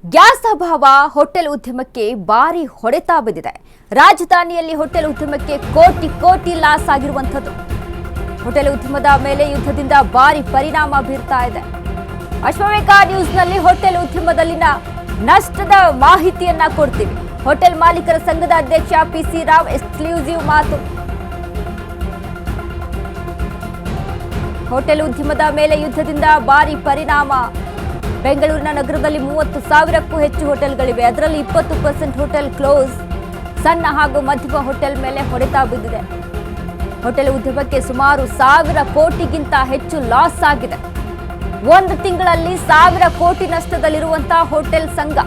Gas ಅಭಾವ hotel ಉದ್ಯಮಕ್ಕೆ ಭಾರಿ ಹೊಡೆತ ಬಿದ್ದಿದೆ. ರಾಜಧಾನಿಯಲ್ಲಿ ಹೋಟೆಲ್ ಉದ್ಯಮಕ್ಕೆ ಕೋಟಿ ಕೋಟಿ ಲಾಸ್ ಆಗಿರುವಂಥದ್ದು. ಹೋಟೆಲ್ ಉದ್ಯಮದ ಮೇಲೆ ಯುದ್ಧದಿಂದ ಭಾರಿ ಪರಿಣಾಮ ಬೀರ್ತಾ ಇದೆ. ಅಶ್ವವೇಗ ನ್ಯೂಸ್ನಲ್ಲಿ ಹೋಟೆಲ್ ಉದ್ಯಮದಲ್ಲಿನ ನಷ್ಟದ ಮಾಹಿತಿಯನ್ನ ಕೊಡ್ತೀವಿ. ಹೋಟೆಲ್ ಮಾಲೀಕರ ಸಂಘದ ಅಧ್ಯಕ್ಷ ಪಿಸಿ ರಾವ್ ಎಕ್ಸ್ಕ್ಲೂಸಿವ್ ಮಾತು. ಹೋಟೆಲ್ ಉದ್ಯಮದ ಮೇಲೆ ಯುದ್ಧದಿಂದ ಭಾರಿ ಪರಿಣಾಮ. ಬೆಂಗಳೂರಿನ ನಗರದಲ್ಲಿ 30,000ಕ್ಕೂ ಹೆಚ್ಚು ಹೋಟೆಲ್ಗಳಿವೆ. ಅದರಲ್ಲಿ 20% ಹೋಟೆಲ್ ಕ್ಲೋಸ್. ಸಣ್ಣ ಹಾಗೂ ಮಧ್ಯಮ ಹೋಟೆಲ್ ಮೇಲೆ ಹೊಡೆತ ಬಿದ್ದಿದೆ. ಹೋಟೆಲ್ ಉದ್ಯಮಕ್ಕೆ ಸುಮಾರು 1,000 ಕೋಟಿಗಿಂತ ಹೆಚ್ಚು ಲಾಸ್ ಆಗಿದೆ. ಒಂದು ತಿಂಗಳಲ್ಲಿ 1,000 ಕೋಟಿ ನಷ್ಟದಲ್ಲಿರುವಂತಹ ಹೋಟೆಲ್ ಸಂಘ.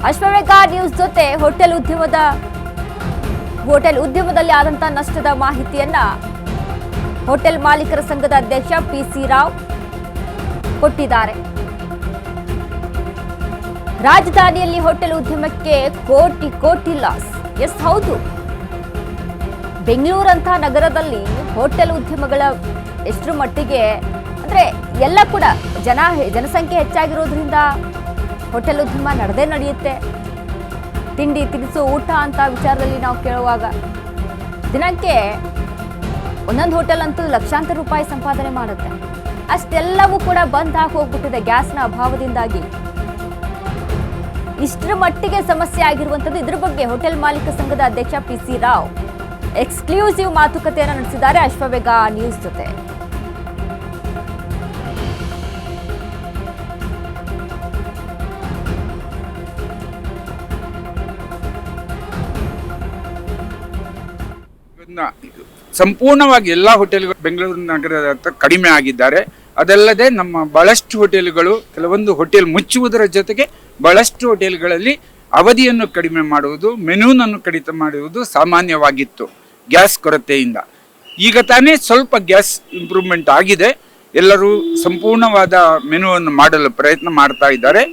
ಅಶ್ವವೇಗ ನ್ಯೂಸ್ ಜೊತೆ ಹೋಟೆಲ್ ಉದ್ಯಮದಲ್ಲಿ ಆದಂತಹ ನಷ್ಟದ ಮಾಹಿತಿಯನ್ನ ಹೋಟೆಲ್ ಮಾಲೀಕರ ಸಂಘದ ಅಧ್ಯಕ್ಷ ಪಿಸಿ ರಾವ್ ಕೊಟ್ಟಿದ್ದಾರೆ. ರಾಜಧಾನಿಯಲ್ಲಿ ಹೋಟೆಲ್ ಉದ್ಯಮಕ್ಕೆ ಕೋಟಿ ಕೋಟಿ ಲಾಸ್. ಎಸ್, ಹೌದು, ಬೆಂಗಳೂರಂತಹ ನಗರದಲ್ಲಿ ಹೋಟೆಲ್ ಉದ್ಯಮಗಳ ಎಷ್ಟರ ಮಟ್ಟಿಗೆ ಅಂದ್ರೆ ಎಲ್ಲ ಕೂಡ ಜನಸಂಖ್ಯೆ ಹೆಚ್ಚಾಗಿರೋದ್ರಿಂದ ಹೋಟೆಲ್ ಉದ್ಯಮ ನಡೆಯುತ್ತೆ. ತಿಂಡಿ ತಿನಿಸು ಊಟ ಅಂತ ವಿಚಾರದಲ್ಲಿ ನಾವು ಕೇಳುವಾಗ ದಿನಕ್ಕೆ ಒಂದೊಂದು ಹೋಟೆಲ್ ಅಂತೂ ಲಕ್ಷಾಂತರ ರೂಪಾಯಿ ಸಂಪಾದನೆ ಮಾಡುತ್ತೆ. ಅಷ್ಟೆಲ್ಲವೂ ಕೂಡ ಬಂದ್ ಆಗಿ ಹೋಗ್ಬಿಟ್ಟಿದೆ ಗ್ಯಾಸ್ನ ಅಭಾವದಿಂದಾಗಿ. ಇಷ್ಟರ ಮಟ್ಟಿಗೆ ಸಮಸ್ಯೆ ಆಗಿರುವಂಥದ್ದು. ಇದ್ರ ಬಗ್ಗೆ ಹೋಟೆಲ್ ಮಾಲೀಕ ಸಂಘದ ಅಧ್ಯಕ್ಷ ಪಿಸಿ ರಾವ್ ಎಕ್ಸ್ಕ್ಲೂಸಿವ್ ಮಾತುಕತೆಯನ್ನು ನಡೆಸಿದ್ದಾರೆ ಅಶ್ವವೇಗ ನ್ಯೂಸ್ ಜೊತೆ. ಸಂಪೂರ್ಣವಾಗಿ ಎಲ್ಲ ಹೋಟೆಲ್ಗಳು ಬೆಂಗಳೂರು ನಗರದ ಕಡಿಮೆ ಆಗಿದ್ದಾರೆ. ಅದಲ್ಲದೆ ನಮ್ಮ ಬಹಳಷ್ಟು ಹೋಟೆಲ್ಗಳು ಕೆಲವೊಂದು ಹೋಟೆಲ್ ಮುಚ್ಚುವುದರ ಜೊತೆಗೆ ಬಹಳಷ್ಟು ಹೋಟೆಲ್ಗಳಲ್ಲಿ ಅವಧಿಯನ್ನು ಕಡಿಮೆ ಮಾಡುವುದು, ಮೆನುವನ್ನು ಕಡಿತ ಮಾಡುವುದು ಸಾಮಾನ್ಯವಾಗಿತ್ತು ಗ್ಯಾಸ್ ಕೊರತೆಯಿಂದ. ಈಗ ತಾನೇ ಸ್ವಲ್ಪ ಗ್ಯಾಸ್ ಇಂಪ್ರೂವ್ಮೆಂಟ್ ಆಗಿದೆ. ಎಲ್ಲರೂ ಸಂಪೂರ್ಣವಾದ ಮೆನುವನ್ನು ಮಾಡಲು ಪ್ರಯತ್ನ ಮಾಡ್ತಾ ಇದ್ದಾರೆ.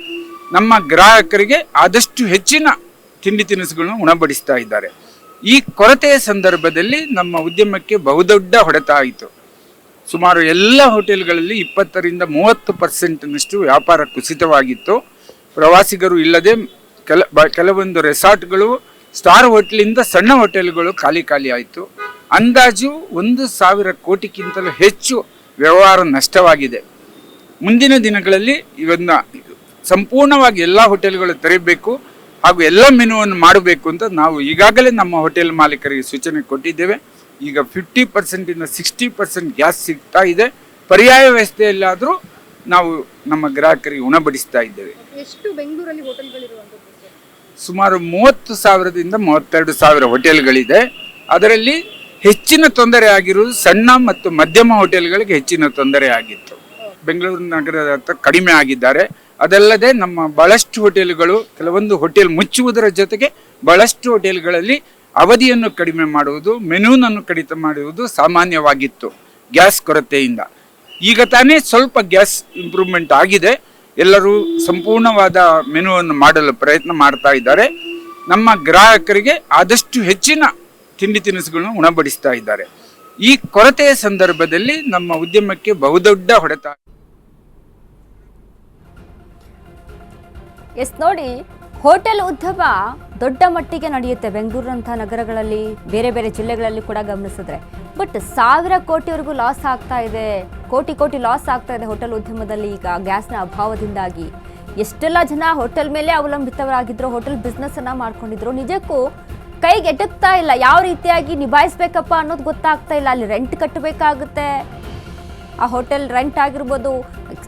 ನಮ್ಮ ಗ್ರಾಹಕರಿಗೆ ಆದಷ್ಟು ಹೆಚ್ಚಿನ ತಿಂಡಿ ತಿನಿಸುಗಳನ್ನು ಉಣಬಡಿಸ್ತಾ ಇದ್ದಾರೆ. ಈ ಕೊರತೆಯ ಸಂದರ್ಭದಲ್ಲಿ ನಮ್ಮ ಉದ್ಯಮಕ್ಕೆ ಬಹುದೊಡ್ಡ ಹೊಡೆತ ಆಯಿತು. ಸುಮಾರು ಎಲ್ಲ ಹೋಟೆಲ್ಗಳಲ್ಲಿ 20-30% ವ್ಯಾಪಾರ ಕುಸಿತವಾಗಿತ್ತು. ಪ್ರವಾಸಿಗರು ಇಲ್ಲದೆ ಕೆಲವೊಂದು ರೆಸಾರ್ಟ್ಗಳು, ಸ್ಟಾರ್ ಹೋಟೆಲಿಂದ ಸಣ್ಣ ಹೋಟೆಲ್ಗಳು ಖಾಲಿ ಆಯಿತು. ಅಂದಾಜು 1,000 ಕೋಟಿಗಿಂತಲೂ ಹೆಚ್ಚು ವ್ಯವಹಾರ ನಷ್ಟವಾಗಿದೆ. ಮುಂದಿನ ದಿನಗಳಲ್ಲಿ ಇವನ್ನ ಸಂಪೂರ್ಣವಾಗಿ ಎಲ್ಲ ಹೋಟೆಲ್ಗಳು ತೆರೆಯಬೇಕು ಹಾಗೂ ಎಲ್ಲ ಮೆನುವನ್ನು ಮಾಡಬೇಕು ಅಂತ ನಾವು ಈಗಾಗಲೇ ನಮ್ಮ ಹೋಟೆಲ್ ಮಾಲೀಕರಿಗೆ ಸೂಚನೆ ಕೊಟ್ಟಿದ್ದೇವೆ. ಈಗ 50% 60% ಗ್ಯಾಸ್ ಸಿಗ್ತಾ ಇದೆ. ಪರ್ಯಾಯ ವ್ಯವಸ್ಥೆಯಲ್ಲಾದರೂ ನಾವು ನಮ್ಮ ಗ್ರಾಹಕರಿಗೆ ಉಣಬಡಿಸ್ತಾ ಇದ್ದೇವೆ. ಎಷ್ಟು ಬೆಂಗಳೂರಲ್ಲಿ ಹೋಟೆಲ್ಗಳಿರುವಂಥದ್ದು? ಸುಮಾರು 30,000ದಿಂದ 32,000 ಹೋಟೆಲ್ಗಳಿದೆ. ಅದರಲ್ಲಿ ಹೆಚ್ಚಿನ ತೊಂದರೆ ಆಗಿರುವುದು ಸಣ್ಣ ಮತ್ತು ಮಧ್ಯಮ ಹೋಟೆಲ್ಗಳಿಗೆ ಹೆಚ್ಚಿನ ತೊಂದರೆ ಆಗಿತ್ತು. ಬೆಂಗಳೂರು ನಗರದ ಕಡಿಮೆ ಆಗಿದ್ದಾರೆ. ಅದಲ್ಲದೆ ನಮ್ಮ ಬಹಳಷ್ಟು ಹೋಟೆಲ್ಗಳು ಕೆಲವೊಂದು ಹೋಟೆಲ್ ಮುಚ್ಚುವುದರ ಜೊತೆಗೆ ಬಹಳಷ್ಟು ಹೋಟೆಲ್ಗಳಲ್ಲಿ ಅವಧಿಯನ್ನು ಕಡಿಮೆ ಮಾಡುವುದು, ಮೆನುವನ್ನು ಕಡಿತ ಮಾಡುವುದು ಸಾಮಾನ್ಯವಾಗಿತ್ತು ಗ್ಯಾಸ್ ಕೊರತೆಯಿಂದ. ಈಗ ತಾನೇ ಸ್ವಲ್ಪ ಗ್ಯಾಸ್ ಇಂಪ್ರೂವ್ಮೆಂಟ್ ಆಗಿದೆ. ಎಲ್ಲರೂ ಸಂಪೂರ್ಣವಾದ ಮೆನುವನ್ನು ಮಾಡಲು ಪ್ರಯತ್ನ ಮಾಡ್ತಾ ಇದ್ದಾರೆ. ನಮ್ಮ ಗ್ರಾಹಕರಿಗೆ ಆದಷ್ಟು ಹೆಚ್ಚಿನ ತಿಂಡಿ ತಿನಿಸುಗಳನ್ನು ಉಣಬಡಿಸ್ತಾ ಇದ್ದಾರೆ. ಈ ಕೊರತೆಯ ಸಂದರ್ಭದಲ್ಲಿ ನಮ್ಮ ಉದ್ಯಮಕ್ಕೆ ಬಹುದೊಡ್ಡ ಹೊಡೆತ. ಎಸ್, ನೋಡಿ, ಹೋಟೆಲ್ ಉದ್ಯಮ ದೊಡ್ಡ ಮಟ್ಟಿಗೆ ನಡೆಯುತ್ತೆ ಬೆಂಗಳೂರಂತಹ ನಗರಗಳಲ್ಲಿ, ಬೇರೆ ಬೇರೆ ಜಿಲ್ಲೆಗಳಲ್ಲಿ ಕೂಡ ಗಮನಿಸಿದ್ರೆ. ಬಟ್ 1,000 ಕೋಟಿವರೆಗೂ ಲಾಸ್ ಆಗ್ತಾ ಇದೆ. ಕೋಟಿ ಲಾಸ್ ಆಗ್ತಾ ಇದೆ ಹೋಟೆಲ್ ಉದ್ಯಮದಲ್ಲಿ ಈಗ ಗ್ಯಾಸ್ನ ಅಭಾವದಿಂದಾಗಿ. ಎಷ್ಟೆಲ್ಲ ಜನ ಹೋಟೆಲ್ ಮೇಲೆ ಅವಲಂಬಿತರಾಗಿದ್ರು, ಹೋಟೆಲ್ ಬಿಸ್ನೆಸ್ ಅನ್ನ ಮಾಡ್ಕೊಂಡಿದ್ರು. ನಿಜಕ್ಕೂ ಕೈಗೆ ಎಟಕ್ತಾ ಇಲ್ಲ. ಯಾವ ರೀತಿಯಾಗಿ ನಿಭಾಯಿಸ್ಬೇಕಪ್ಪ ಅನ್ನೋದು ಗೊತ್ತಾಗ್ತಾ ಇಲ್ಲ. ಅಲ್ಲಿ ರೆಂಟ್ ಕಟ್ಟಬೇಕಾಗುತ್ತೆ, ಆ ಹೋಟೆಲ್ ರೆಂಟ್ ಆಗಿರ್ಬೋದು,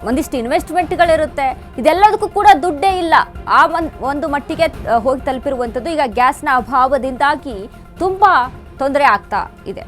ಒಂದಿಷ್ಟು ಇನ್ವೆಸ್ಟ್ಮೆಂಟ್ಗಳಿರುತ್ತೆ. ಇದೆಲ್ಲದಕ್ಕೂ ಕೂಡ ದುಡ್ಡೇ ಇಲ್ಲ. ಆ ಒಂದು ಮಟ್ಟಿಗೆ ಹೋಗಿ ತಲುಪಿರುವಂಥದ್ದು. ಈಗ ಗ್ಯಾಸ್ನ ಅಭಾವದಿಂದಾಗಿ ತುಂಬ ತೊಂದರೆ ಆಗ್ತಾ ಇದೆ.